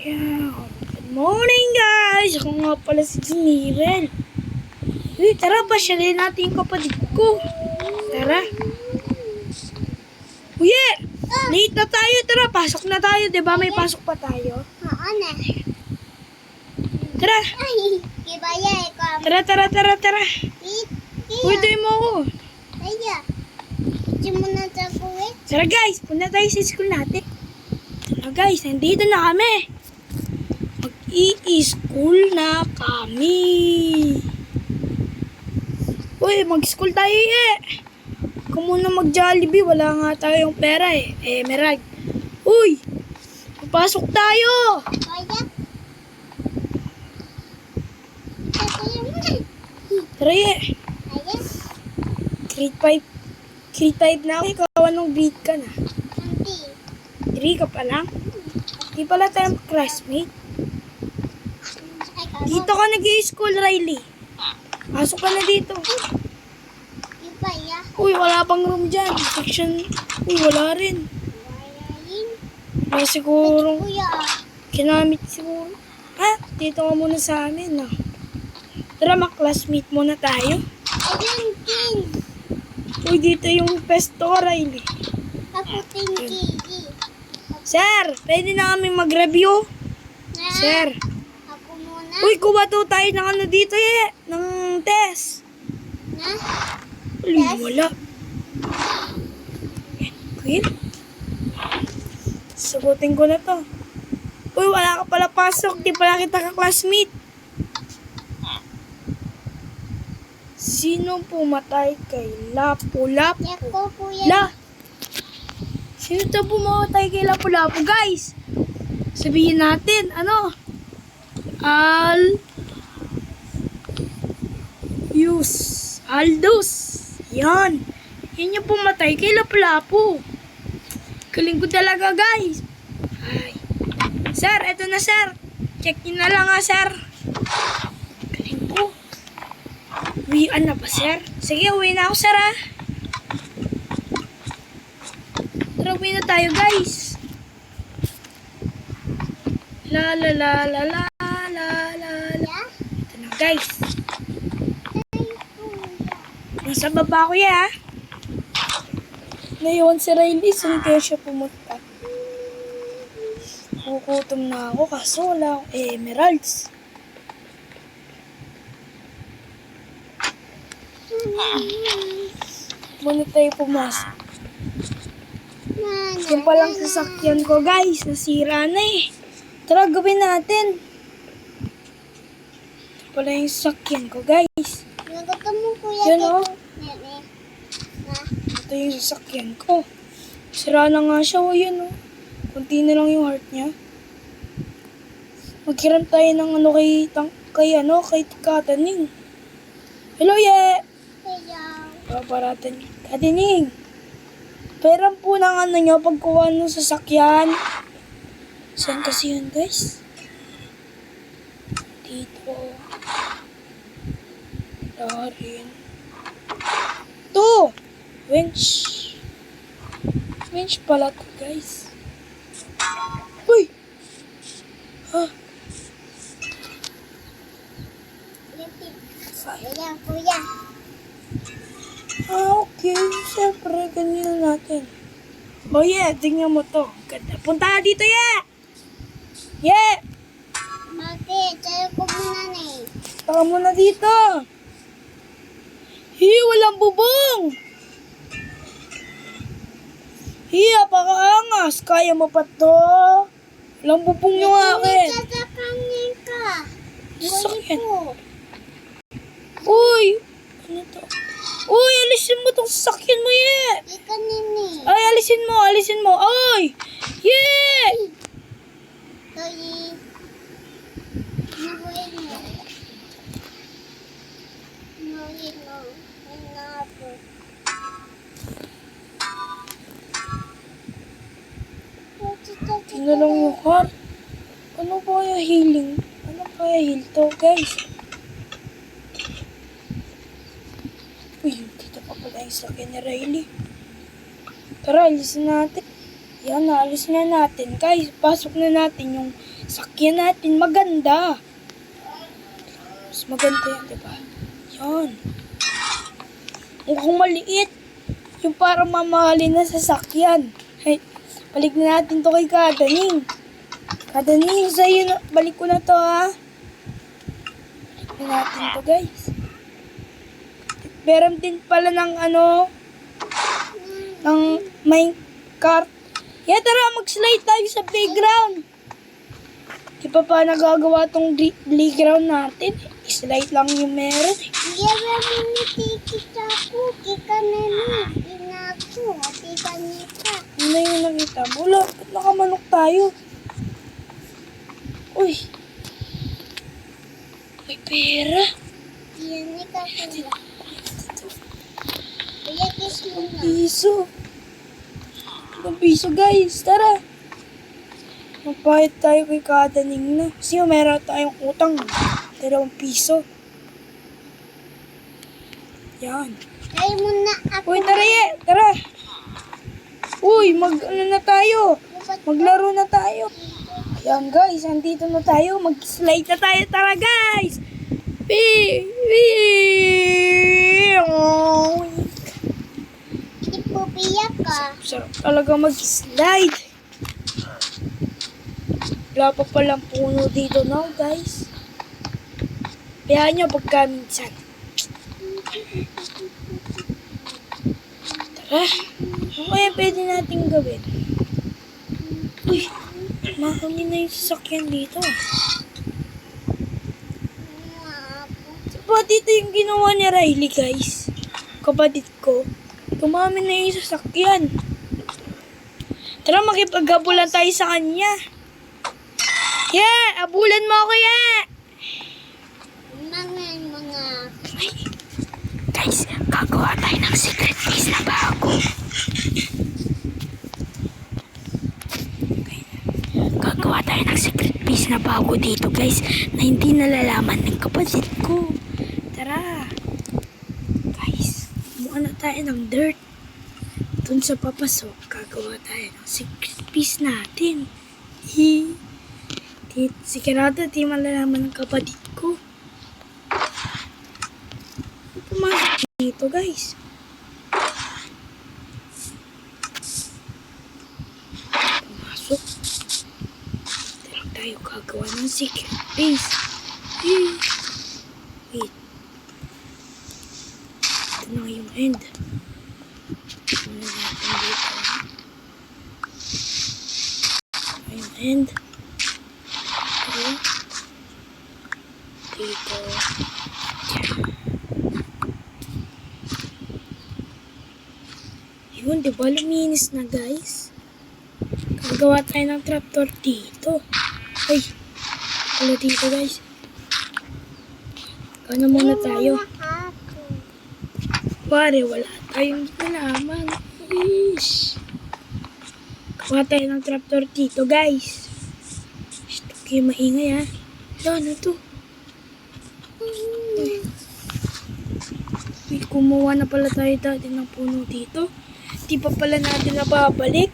Yeah. Good morning guys! Ako nga pala si Jinirel. Uy, tara ba, syalin natin yung kapatid ko. Tara. Uy, late na tayo. Tara, pasok na tayo. Diba may pasok pa tayo? Oo na. Tara. Ay, kibaya ikaw. Tara. Uy, tayo mo ako. Kaya. Hindi mo na sa kuwit. Tara guys, punta tayo sa school natin. Tara guys, nandito na kami. Mag-i-school na kami. Uy, mag-school tayo Kung muna mag-Jollibee, wala nga tayong pera Emerald. Uy, papasok tayo. Kaya. Kaya mo na. Tara Kaya. Grade 5 na ako. Ikaw, anong grade ka na? Hindi. 3 ka pa lang? Di pala tayong classmate. Dito ka nag-i-school, Riley. Pasok ka na dito. Kibaya. Uy, wala pang room dyan. Section. Uy, wala rin. Wayayin. May siguro. Kuya. Kinamit siguro. Dito ka muna sa amin, Tara, mag-classmate muna tayo. Ayun, King. Uy, dito yung pesto, Riley. Ako, Pinky. Sir, pwede na kami mag-review? Na. Sir. Ako muna. Uy, kuha to tayo ng ano dito ng test. Na. Uy, wala. Queen? Sagutin ko na to. Uy, wala ka pala pasok. Di pala kita ka-classmate. Sino pumatay kay Lapu-Lapu? Ako, kuya. La! Sino to pumatay kay Lapu-Lapu, guys? Sabihin natin, Aldous. Yan. Yan yung pumatay kay Lapu-Lapu. Galing ko talaga, guys. Ay. Sir, eto na, sir. Check nyo na lang, sir. Galing ko. Uwian na ba, sir? Sige, uwi na ako, sir, Tara, uwi na tayo, guys. La. Yeah. Ito na, guys. Nasa baba ko, Ngayon, si Riley, saan kaya siya pumunta? Kukutom na ako, kaso wala akong emeralds. Muna tayo pumasok. Yung palang sasakyan ko, guys. Nasira na Tara, gawin natin. Ito pala yung sasakyan ko, guys. Nagutom mo, kuya. Yan, Nene. Na. Ito yung sasakyan ko. Sira na nga siya, yan, Kunti na lang yung heart niya. Maghiram tayo ng kay Kataning. Hello, Kaya. Paparatan niyo. Kataning. Peram po ng nyo pagkuha ng sasakyan. Saan kasi yun, guys? Dito. Darin. To! Winch. Winch pala to, guys. Uy! Kuya, kuya. Okay. Siyempre, ganyan natin. Tingnan mo to. Ganda. Punta ka dito, Bakit? Sayo ko muna na Taka muna dito. Walang bubong. Apakaangas. Kaya mo pa to. Walang bubong yung akin. Sasakanin ka. Sasakyan. Kuya ko. Uy! Ano to? Uy, alisin mo tong sasakyan mo, Ika nini. Ay, alisin mo. Ay! Toyi. Nahuin mo. Nahuin mo. Nahuin mo. Ano lang yung car? Ano kaya healing? Ano kaya heal to, guys? Uy, dito pa pala yung sakyan ni Riley. Tara, alisin natin. Yan, naalis na natin. Guys, pasok na natin yung sakyan natin. Maganda. Mas maganda yan, diba? Yan. Mukhang maliit. Yung parang mamahalin na sasakyan. Hey, balik na natin to kay Kadaning. Kadaning, sa'yo na. Balik ko na to, ha. Balik na natin to, guys. Meron din pala ng ng minecart. Yeah, tara, mag-slide tayo sa playground. Di pa pa nagagawa tong playground natin. Slide lang yung meron. Gaya mo ni Tita ko. Kika na ni. Inako. Tita Nika. Ano yung nakita mo? Wala, ba't nakamanok tayo? Uy. May pera. Yan ni Kakula. Kaya kiss mo na. Piso. Ang piso, guys. Tara. Magpahit tayo kay Kadaning na. Kasi meron tayong utang. 2 piso. Yan. Try mo na ako. Uy, tara ye. Tara. Uy, na tayo. Maglaro na tayo. Yan, guys. Andito na tayo. Mag-slide na tayo. Tara, guys. Oh. Hindi po biyak ka. Sarap talaga mag-slide. Wala pa palang puno dito now, guys. Kaya nyo pagka minsan. Tara. Ano kaya pwede natin gawin? Uy, mahangin na yung sasakyan dito. Diba dito yung ginawa ni Riley, guys? Kapatid ko. Tumami na yung sasakyan. Tara, makipaghabulan tayo sa kanya. Yeah! Abulan mo ako, yeah! Mga. Guys, gagawa tayo ng secret base na bago. Gagawa tayo ng secret base na bago dito, guys, na hindi nalalaman ng kapatid ko. Tara. Guys, kumuha na tayo ng dirt. Dun sa papasok, gagawa tayo ng secret base natin. Sigurado di malalaman ng kapatid ko. Pumasok dito, guys. Pumasok. Dito lang tayo gagawa ng secret base. Wait. Ito na yung end. Ito na natin dito. Ito yung end. Dito. Yun, diba luminis na, guys? Gagawa tayo ng trapdoor dito. Ay, wala dito, guys. Gana muna tayo. Pare, wala tayong nalaman. Ish. Gagawa tayo ng trapdoor dito, guys. Ito kayo maingay, ha? Ano to? Kumuha na pala tayo dati ng puno dito. Di pa pala natin nababalik.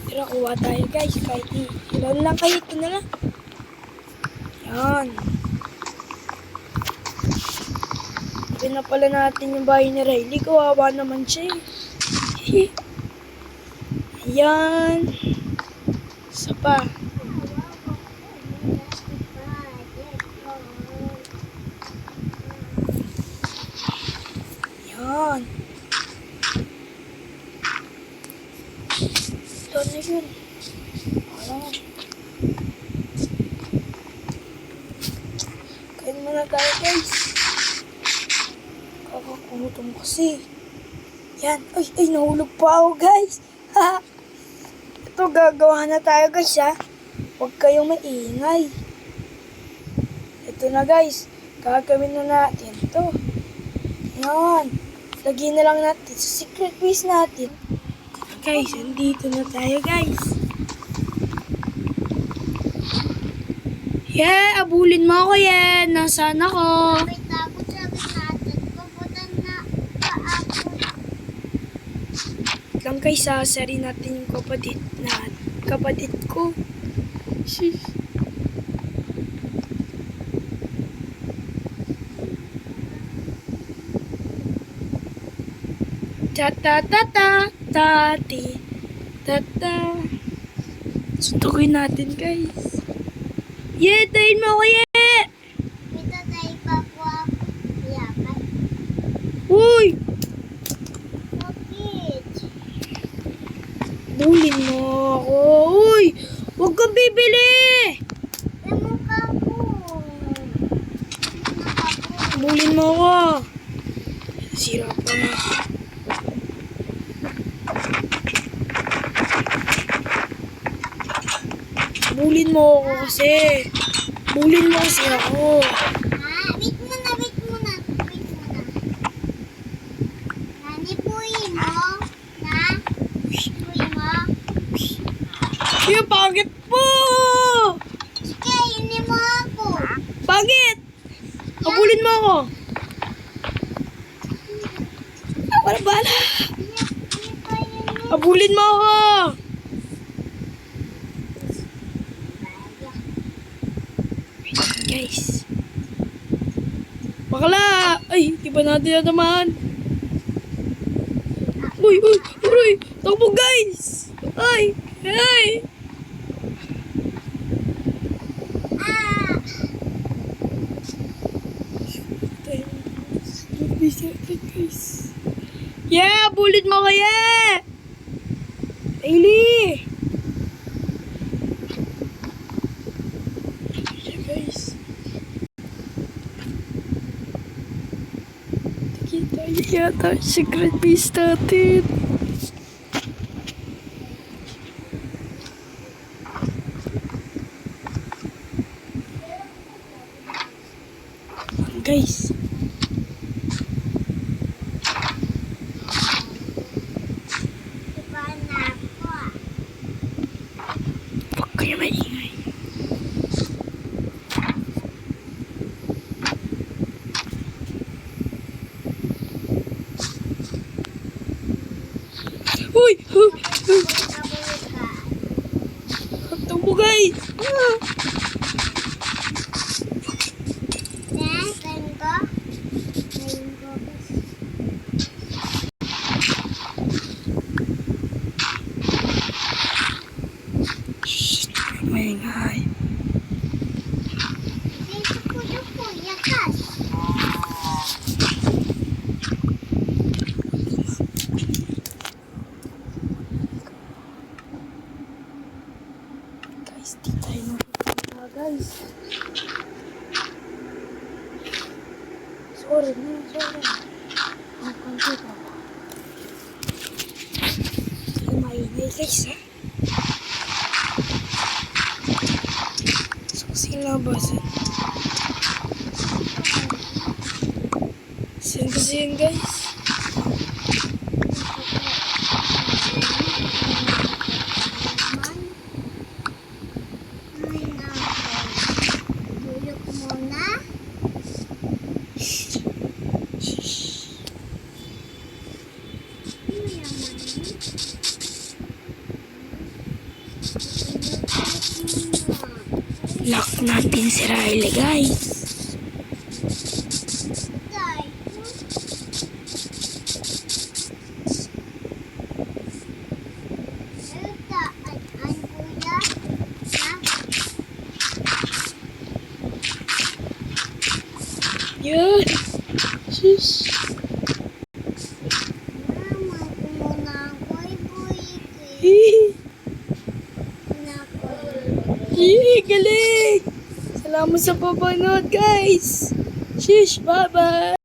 Pero kuha tayo, guys. Kahit ilan lang, kahit ito na lang. Yan. Sabi na pala natin yung bahay ni Riley. Kawawa naman siya eh. Ayan. Isa pa. Yan. Ito na yun. Ayan. Kain muna tayo, guys. Kakakutom kasi. Yan. Ay, nahulog pa ako, guys. Ha. Ito, gagawa na tayo, guys, ha. Huwag kayong maingay. Ito na, guys. Gagawin na natin ito. Yan. Lagyan na lang natin sa secret base natin. Guys, andito na tayo, guys. Yeah, abulin mo ako, yan. Nasaan ako? Wait, tapos sabi natin, pupunta na pa ako. lang guys, sasarin natin yung kapatid ko. Sheesh. Ta-ta-ta-ta-ta-ti. Tata. Suntukin natin guys. Yeah, tayin mo ko yeah! Ito tayo pa po ako. Yakan. Uy! Bakit? Bulin mo ako. Uy! Huwag kang bibili! Yung mukha ko. Bulin mo ako. Sira pa nga. Bulin mo ako kasi. Bulin mo kasi ako. Ah, wait muna. Nanipuin mo. Nipuin mo. Yung pangit po! Sige, yun mo ako. Pangit! Abulin mo ako. Wala bala. Abulin mo ako. Guys. Bakla! Ay, di ba natin natamaan? Uy! Takbo guys! Ay! Ah! Guys. Yeah! Bullet mo kaya! Ailey! Yeah, guys. Kita yata secret base natin. Guys. Diba na ako ah. Huwag kayo maingay. Uy! Kabulot ka. Takbo guys! Ah! Kain ko. Shh! Maingay. Dito po, yakas. Guys, di tayo makikita guys. Sorry. Ang konti pa. Sige, maingay guys ha. So, sinabasan. Kasi yun guys. Ay, nako. Bulok muna. Ano yaman? Lock natin si Riley guys. Tay. Ito, an kuya. Yun. Shush. Mama ko muna boy. Nako. Galing! Salamat sa papanood guys. Shish, bye-bye!